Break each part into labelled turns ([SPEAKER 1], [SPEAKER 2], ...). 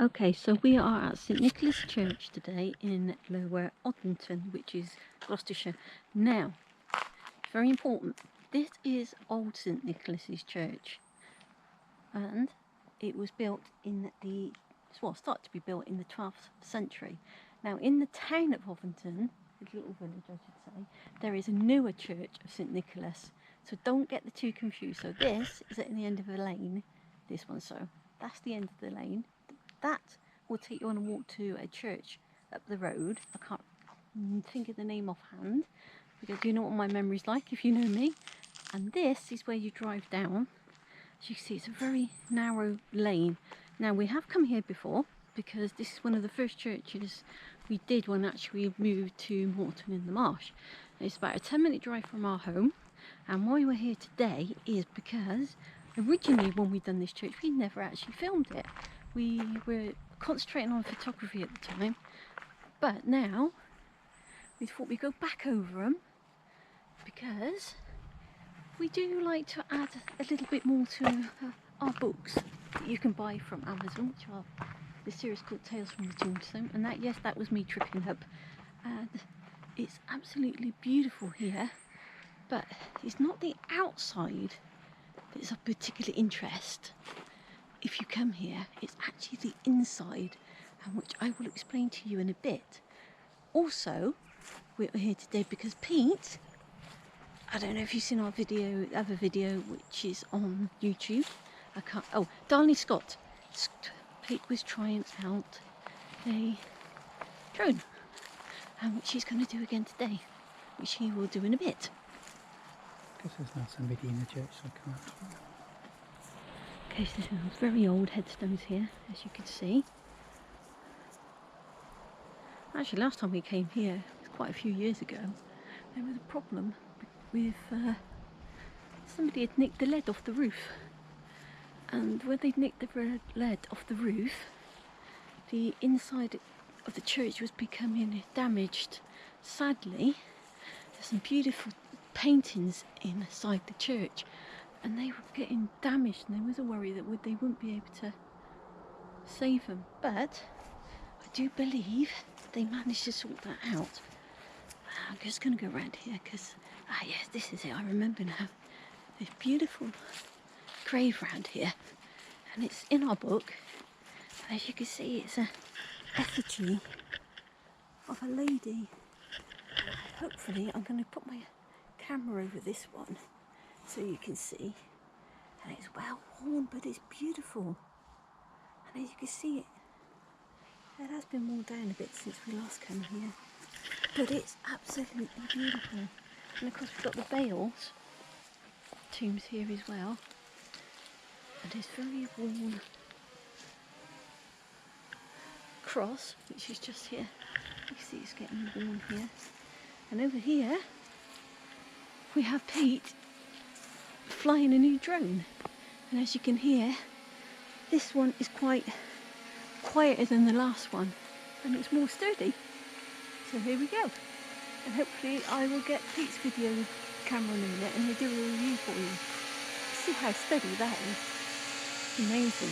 [SPEAKER 1] Okay, so we are at St Nicholas Church today in Lower Oddington, which is Gloucestershire. Now, very important, this is old St Nicholas's Church, and it was built in the, well, started to be built in the 12th century. Now, in the town of Oddington, a little village I should say, there is a newer church of St Nicholas, so don't get the two confused. So this is at the end of a lane, this one, so that's the end of the lane. That will take you on a walk to a church up the road. I can't think of the name offhand, because you know what my memory's like if you know me. And this is where you drive down. As you can see, it's a very narrow lane. Now, we have come here before because this is one of the first churches we did when actually we moved to Morton in the Marsh. It's about a 10-minute drive from our home, and why we're here today is because originally when we'd done this church we never actually filmed it. We were concentrating on photography at the time, but now we thought we'd go back over them because we do like to add a little bit more to our books that you can buy from Amazon, which are the series called Tales from the Tombstone, and that, yes, that was me tripping up. And it's absolutely beautiful here, but it's not the outside that's of particular interest. If you come here, it's actually the inside, and which I will explain to you in a bit. Also, we're here today because Pete, I don't know if you've seen our video, other video which is on YouTube. Darley Scott. Pete was trying out a drone, and which he's going to do again today, which he will do in a bit.
[SPEAKER 2] Because there's not somebody in the church, so I can't.
[SPEAKER 1] Okay, so there's some very old headstones here, as you can see. Actually, last time we came here, it was quite a few years ago, there was a problem with somebody had nicked the lead off the roof. And when they nicked the lead off the roof, the inside of the church was becoming damaged. Sadly, there's some beautiful paintings inside the church, and they were getting damaged, and there was a worry that they wouldn't be able to save them. But I do believe they managed to sort that out. I'm just going to go around here because, yes, this is it. I remember now. This beautiful grave round here, and it's in our book. And as you can see, it's a effigy of a lady. Hopefully, I'm going to put my camera over this one so you can see. And it's well worn, but it's beautiful. And as you can see, it has been worn down a bit since we last came here, but it's absolutely beautiful. And of course, we've got the Bales tombs here as well, and it's very worn cross, which is just here. You see it's getting worn here. And over here we have Pete flying a new drone, and as you can hear, this one is quite quieter than the last one, and it's more sturdy. So here we go, and hopefully I will get Pete's video camera in a minute and he'll do a review for you. See how steady that is. Amazing.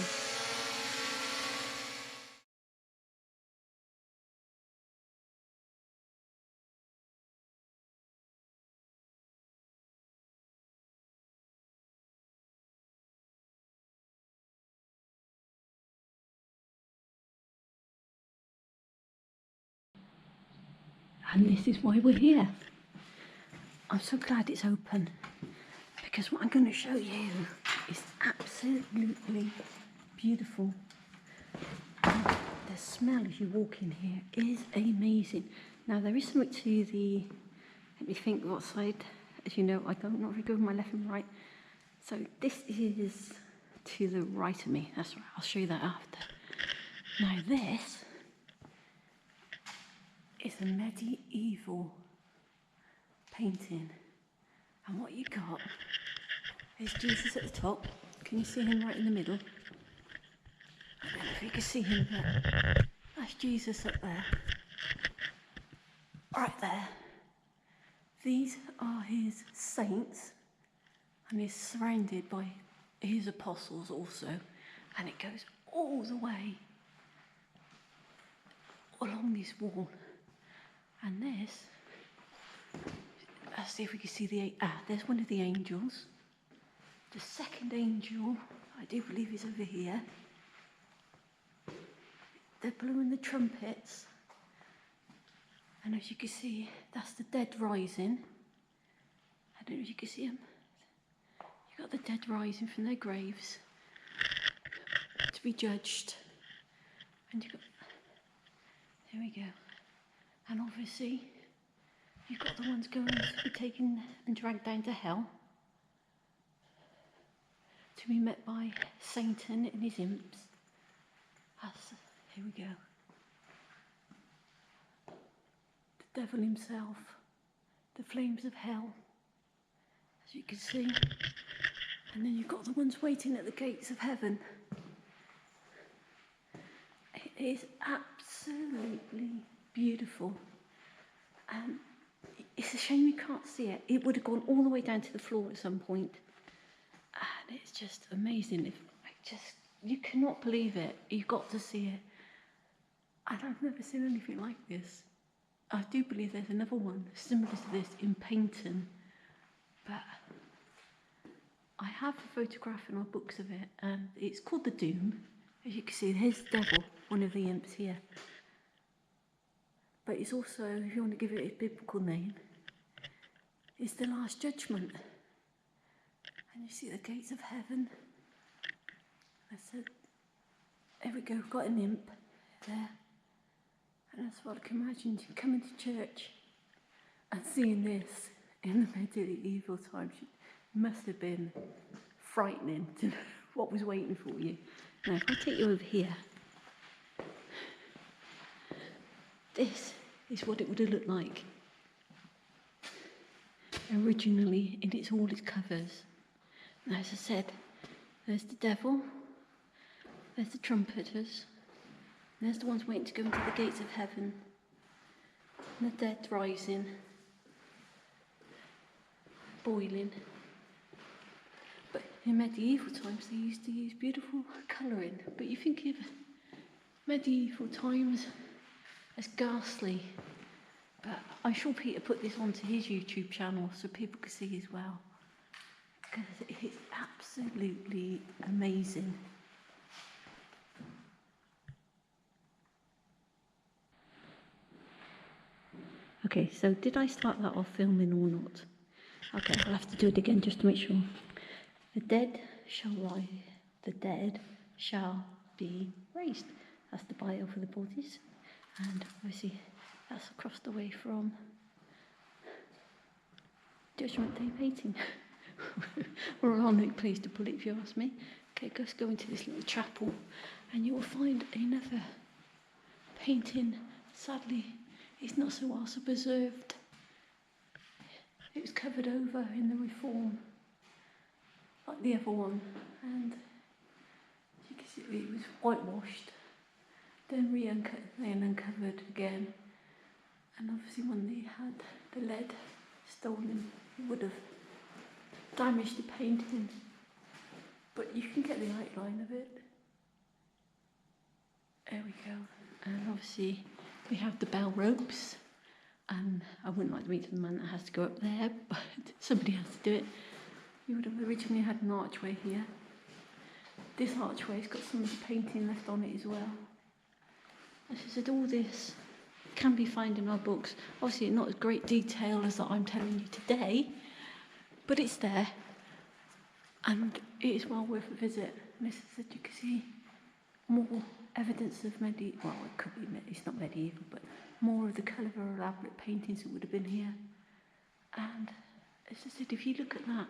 [SPEAKER 1] And this is why we're here. I'm so glad it's open, because what I'm going to show you is absolutely beautiful. The smell as you walk in here is amazing. Now, there is something to the, let me think what side. As you know, I don't know if you go my left and right. So this is to the right of me. That's right, I'll show you that after. Now this is a medieval painting, and what you got is Jesus at the top. Can you see him right in the middle? I don't know if you can see him there. That's Jesus up there, right there. These are his saints, and he's surrounded by his apostles also, and it goes all the way along this wall. And this, let's see if we can see there's one of the angels. The second angel, I do believe, is over here. They're blowing the trumpets. And as you can see, that's the dead rising. I don't know if you can see them. You've got the dead rising from their graves to be judged. And you've got, there we go. And obviously, you've got the ones going to be taken and dragged down to hell to be met by Satan and his imps. Here we go. The devil himself, the flames of hell, as you can see. And then you've got the ones waiting at the gates of heaven. It is absolutely beautiful. And it's a shame you can't see it. It would have gone all the way down to the floor at some point. And it's just amazing. You cannot believe it. You've got to see it. And I've never seen anything like this. I do believe there's another one similar to this in Paynton, but I have a photograph in our books of it, and it's called the Doom. As you can see, here's the devil, one of the imps here. But it's also, if you want to give it a biblical name, it's the Last Judgment. And you see the gates of heaven. I said, there we go, we've got an imp there. And that's what I can imagine, coming to church and seeing this in the medieval times. It must have been frightening to know what was waiting for you. Now, if I take you over here, this is what it would have looked like originally in all its covers. Now, as I said, there's the devil, there's the trumpeters, there's the ones waiting to go into the gates of heaven, and the dead rising, boiling. But in medieval times they used to use beautiful colouring. But you think of medieval times as ghastly. But I'm sure Peter put this onto his YouTube channel so people could see as well. Because it's absolutely amazing. Okay, so did I start that off filming or not? Okay, I'll have to do it again just to make sure. The dead shall rise, the dead shall be raised. That's the bio for the bodies. And obviously that's across the way from Judgment Day painting. We're ironic place to put it if you ask me. Okay, let's go into this little chapel and you will find another painting. Sadly, it's not so well preserved. It was covered over in the Reform, like the other one, and you can see it was whitewashed, then uncovered again, and obviously when they had the lead stolen, it would have damaged the painting, but you can get the outline of it. There we go, and obviously we have the bell ropes, and I wouldn't like to meet the man that has to go up there, but somebody has to do it. You would have originally had an archway here. This archway's got some of the painting left on it as well. As I said, all this can be found in our books. Obviously not as great detail as that I'm telling you today, but it's there, and it is well worth a visit. And as I said, you can see more evidence of medieval, well, it could be, it's not medieval, but more of the colour or elaborate paintings that would have been here. And as I said, if you look at that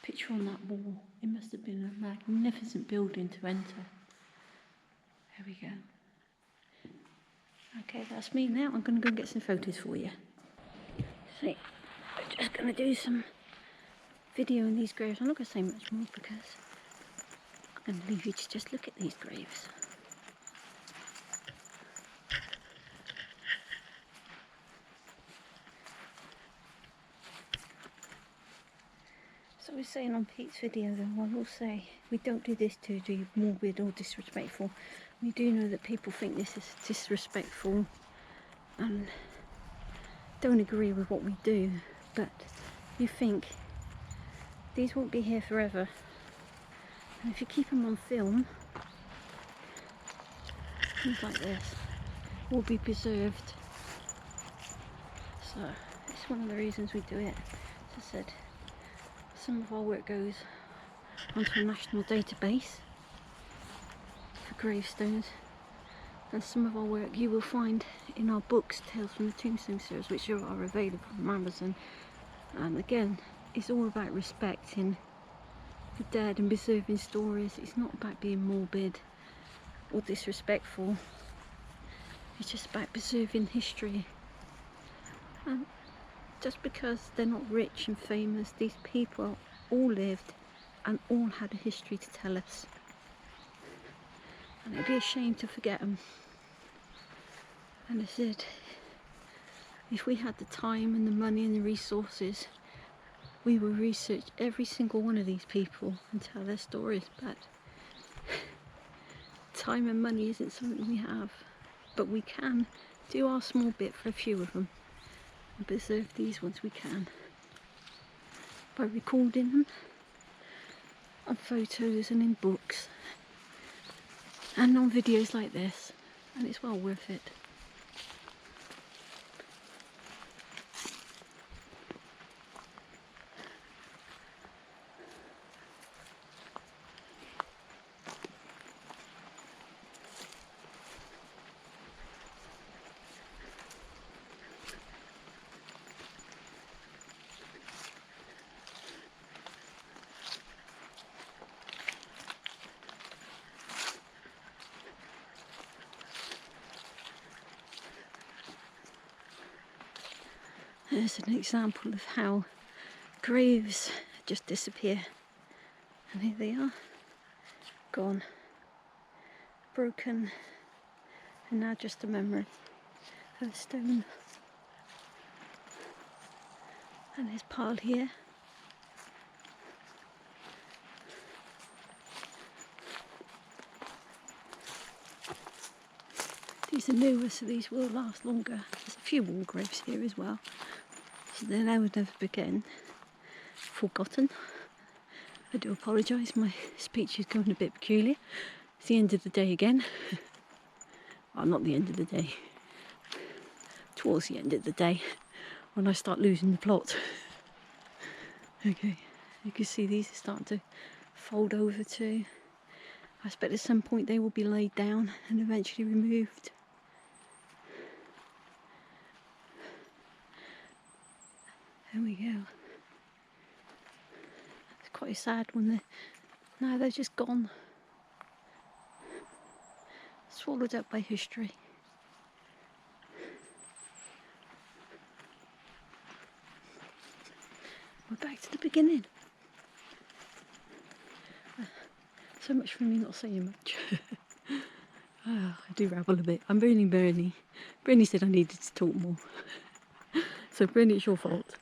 [SPEAKER 1] picture on that wall, it must have been a magnificent building to enter. There we go. Okay, that's me now. I'm going to go and get some photos for you. So, I'm just going to do some video in these graves. I'm not going to say much more because I'm going to leave you to just look at these graves. So I was saying on Pete's video though, I will say we don't do this to be morbid or disrespectful. We do know that people think this is disrespectful and don't agree with what we do, but you think these won't be here forever, and if you keep them on film, things like this will be preserved. So it's one of the reasons we do it. As I said, some of our work goes onto a national database for gravestones, and some of our work you will find in our books, Tales from the Tombstone series, which are available from Amazon. And again, it's all about respecting the dead and preserving stories. It's not about being morbid or disrespectful. It's just about preserving history. And just because they're not rich and famous, these people all lived and all had a history to tell us. And it'd be a shame to forget them. And I said, if we had the time and the money and the resources, we would research every single one of these people and tell their stories. But time and money isn't something we have. But we can do our small bit for a few of them and preserve these ones we can by recording them on photos and in books and on videos like this, and it's well worth it. There's an example of how graves just disappear, and here they are, gone, broken, and now just a memory of a stone. And there's pile here. These are newer, so these will last longer. There's a few wall graves here as well, so then I would never begin forgotten. I do apologise, my speech is going a bit peculiar. It's the end of the day again. Well, not the end of the day. Towards the end of the day, when I start losing the plot. Okay, you can see these are starting to fold over too. I expect at some point they will be laid down and eventually removed. There we go. It's quite sad when now they're just gone. Swallowed up by history. We're back to the beginning. So much for me not saying much. I do rabble a bit. I'm burning Bernie. Bernie said I needed to talk more. So Bernie, it's your fault.